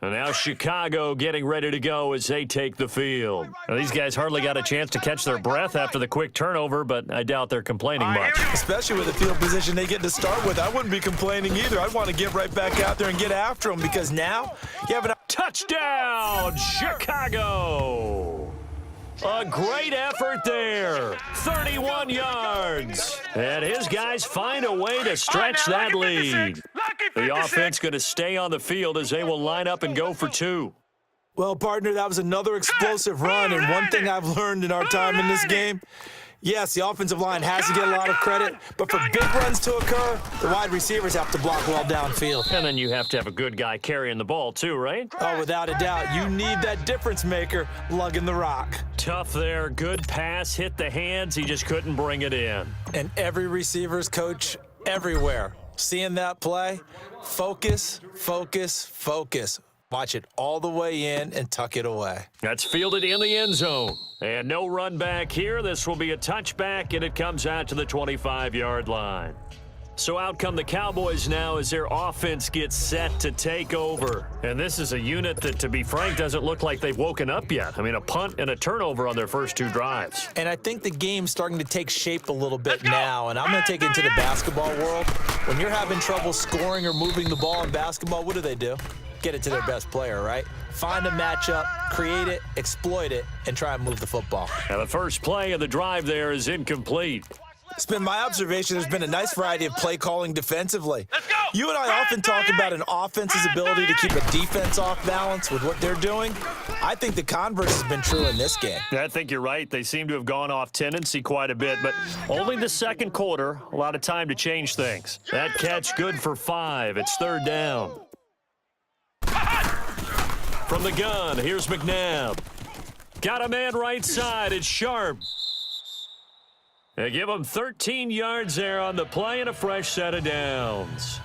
And now Chicago getting ready to go as they take the field. Now, these guys hardly got a chance to catch their breath after the quick turnover, but I doubt they're complaining much. Especially with the field position they get to start with. I wouldn't be complaining either. I'd want to get right back out there and get after them because now you have an touchdown, Chicago! A great effort there. 31 yards. And his guys find a way to stretch that lead. The offense going to stay on the field as they will line up and go for two. Well, partner, that was another explosive run. And one thing I've learned in our time in this game, yes, the offensive line has to get a lot of credit, but for big runs to occur, the wide receivers have to block well downfield. And then you have to have a good guy carrying the ball too, right? Oh, without a doubt. You need that difference maker lugging the rock. Tough there. Good pass. Hit the hands. He just couldn't bring it in. And every receiver's coach everywhere. Seeing that play, focus, focus, focus. Watch it all the way in and tuck it away. That's fielded in the end zone. And no run back here. This will be a touchback, and it comes out to the 25-yard line. So out come the Cowboys now as their offense gets set to take over. And this is a unit that, to be frank, doesn't look like they've woken up yet. I mean, a punt and a turnover on their first two drives. And I think the game's starting to take shape a little bit now. And I'm going to take it into the basketball world. When you're having trouble scoring or moving the ball in basketball, what do? Get it to their best player, right? Find a matchup, create it, exploit it, and try and move the football. Now the first play of the drive there is incomplete. It's been my observation there's been a nice variety of play calling defensively. You and I often talk about an offense's ability to keep a defense off balance with what they're doing. I think the converse has been true in this game. I think you're right. They seem to have gone off tendency quite a bit, but only the second quarter, a lot of time to change things. That catch good for 5. It's third down. From the gun, here's McNabb. Got a man right side. It's Sharp. They give him 13 yards there on the play and a fresh set of downs.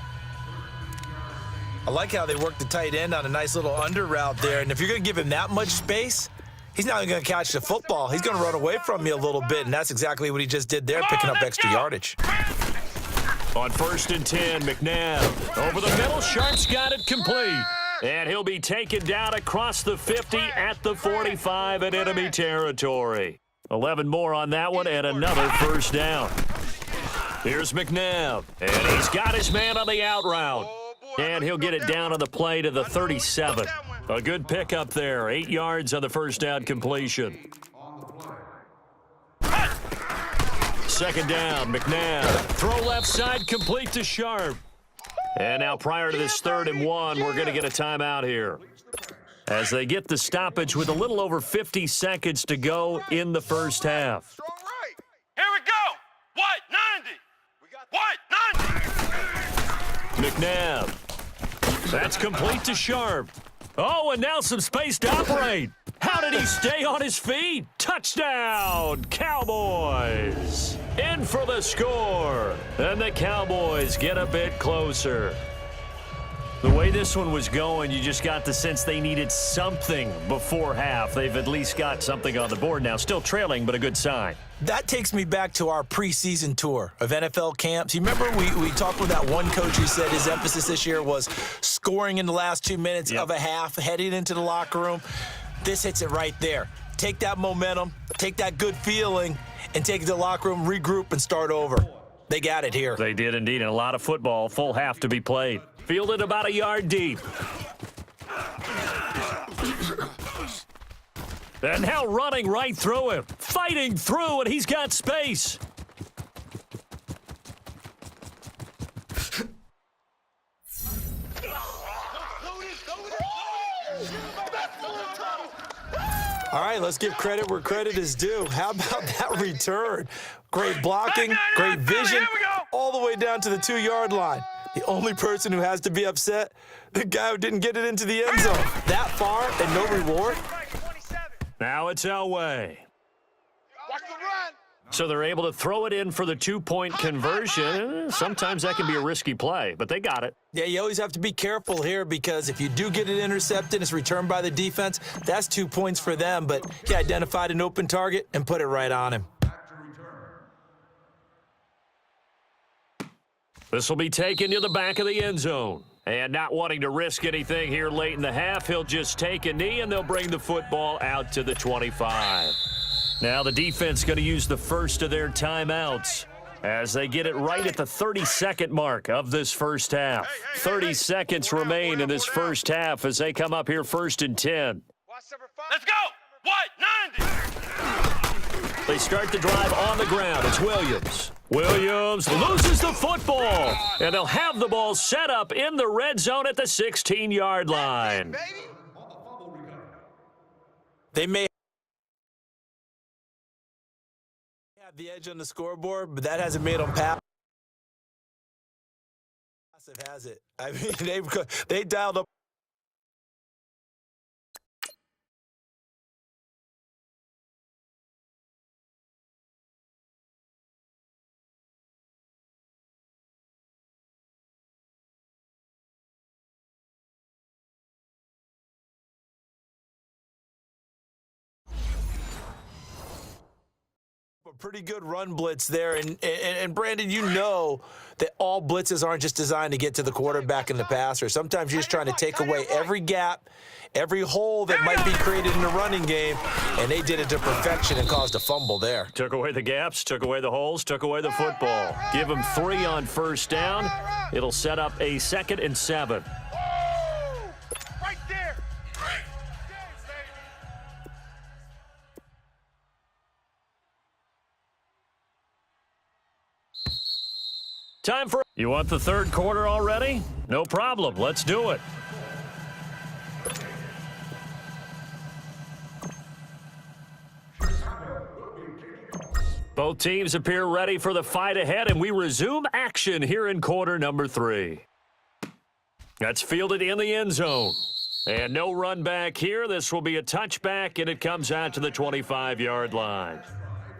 I like how they work the tight end on a nice little under route there. And if you're going to give him that much space, he's not going to catch the football. He's going to run away from you a little bit, and that's exactly what he just did there, picking up extra yardage. On 1st and 10, McNabb. Over the middle, Sharp's got it complete. And he'll be taken down across the 50 at the 45 in enemy territory. 11 more on that one and another first down. Here's McNabb. And he's got his man on the out route. And he'll get it down on the play to the 37. A good pickup there. 8 yards on the first down completion. Second down, McNabb. Throw left side, complete to Sharp. And now prior to this 3rd and 1, we're going to get a timeout here as they get the stoppage with a little over 50 seconds to go in the first half. Here we go. What? 90. McNabb. That's complete to Sharp. Oh, and now some space to operate. How did he stay on his feet? Touchdown, Cowboys. In for the score. And the Cowboys get a bit closer. The way this one was going, you just got the sense they needed something before half. They've at least got something on the board now. Still trailing, but a good sign. That takes me back to our preseason tour of NFL camps. You remember we talked with that one coach who said his emphasis this year was scoring in the last 2 minutes of a half, heading into the locker room. This hits it right there. Take that momentum, take that good feeling, and take it to the locker room, regroup, and start over. They got it here. They did indeed, and a lot of football, full half to be played. Fielded about a yard deep. And now running right through him. Fighting through, and he's got space. All right, let's give credit where credit is due. How about that return? Great blocking, great vision, all the way down to the 2-yard line. The only person who has to be upset, the guy who didn't get it into the end zone. That far and no reward? Now it's Elway. So they're able to throw it in for the 2-point conversion. Sometimes that can be a risky play, but they got it. Yeah, you always have to be careful here because if you do get it intercepted, it's returned by the defense, that's 2 points for them, but he identified an open target and put it right on him. This will be taken to the back of the end zone. And not wanting to risk anything here late in the half, he'll just take a knee, and they'll bring the football out to the 25. Now the defense going to use the first of their timeouts as they get it right at the 30-second mark of this first half. 30 seconds remain in this first half as they come up here 1st and 10. Let's go. What? 90. They start the drive on the ground. It's Williams. Williams loses the football, and they'll have the ball set up in the red zone at the 16-yard line. They may have the edge on the scoreboard, but that hasn't made them pass. Has it? I mean, they dialed up. Pretty good run blitz there, and Brandon, you know that all blitzes aren't just designed to get to the quarterback and the passer. Sometimes you're just trying to take away every gap, every hole that might be created in the running game, and they did it to perfection and caused a fumble there. Took away the gaps, took away the holes, took away the football. Give them 3 on first down. It'll set up a 2nd and 7. Right there. Time for... You want the third quarter already? No problem. Let's do it. Both teams appear ready for the fight ahead, and we resume action here in quarter number 3. That's fielded in the end zone. And no run back here. This will be a touchback, and it comes out to the 25-yard line.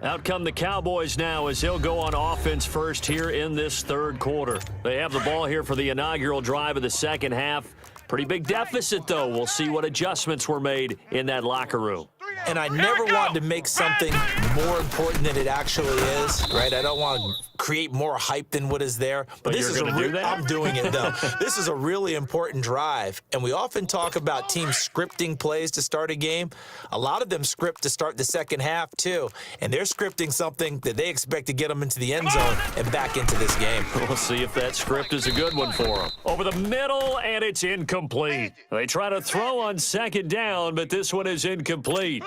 Out come the Cowboys now as they'll go on offense first here in this third quarter. They have the ball here for the inaugural drive of the second half. Pretty big deficit, though. We'll see what adjustments were made in that locker room. And I never wanted to make something more important than it actually is, right? I don't want to create more hype than what is there. But this is I'm doing it, though. This is a really important drive. And we often talk about teams scripting plays to start a game. A lot of them script to start the second half, too. And they're scripting something that they expect to get them into the end zone and back into this game. We'll see if that script is a good one for them. Over the middle, and it's incomplete. They try to throw on second down, but this one is incomplete.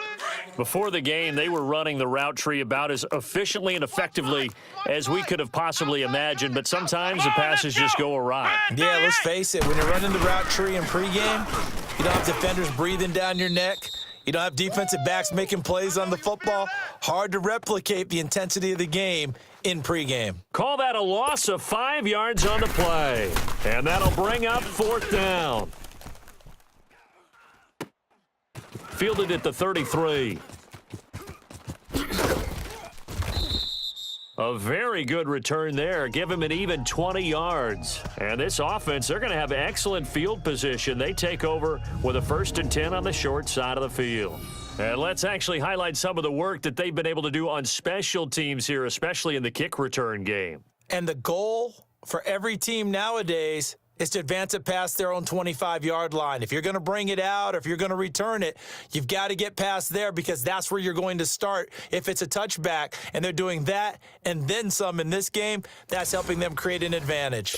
Before the game, they were running the route tree about as efficiently and effectively as we could have possibly imagined, but sometimes the passes just go awry. Yeah, let's face it. When you're running the route tree in pregame, you don't have defenders breathing down your neck. You don't have defensive backs making plays on the football. Hard to replicate the intensity of the game in pregame. Call that a loss of 5 yards on the play, and that'll bring up 4th down. Fielded at the 33. A very good return there. Give him an even 20 yards. And this offense, they're going to have excellent field position. They take over with a 1st and 10 on the short side of the field. And let's actually highlight some of the work that they've been able to do on special teams here, especially in the kick return game. And the goal for every team nowadays is to advance it past their own 25-yard line. If you're going to bring it out or if you're going to return it, you've got to get past there because that's where you're going to start. If it's a touchback and they're doing that and then some in this game, that's helping them create an advantage.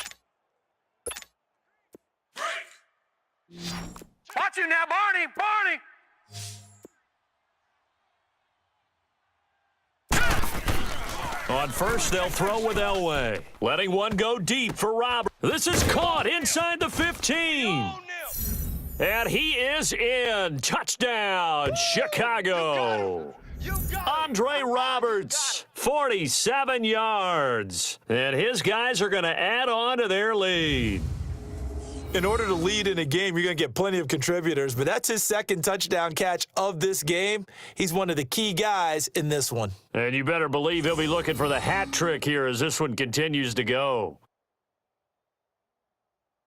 Watch you now, Barney. Barney. On first, they'll throw with Elway. Letting one go deep for Robert. This is caught inside the 15. And he is in. Touchdown, Chicago. Andre Roberts, 47 yards. And his guys are going to add on to their lead. In order to lead in a game, you're going to get plenty of contributors, but that's his 2nd touchdown catch of this game. He's one of the key guys in this one. And you better believe he'll be looking for the hat trick here as this one continues to go.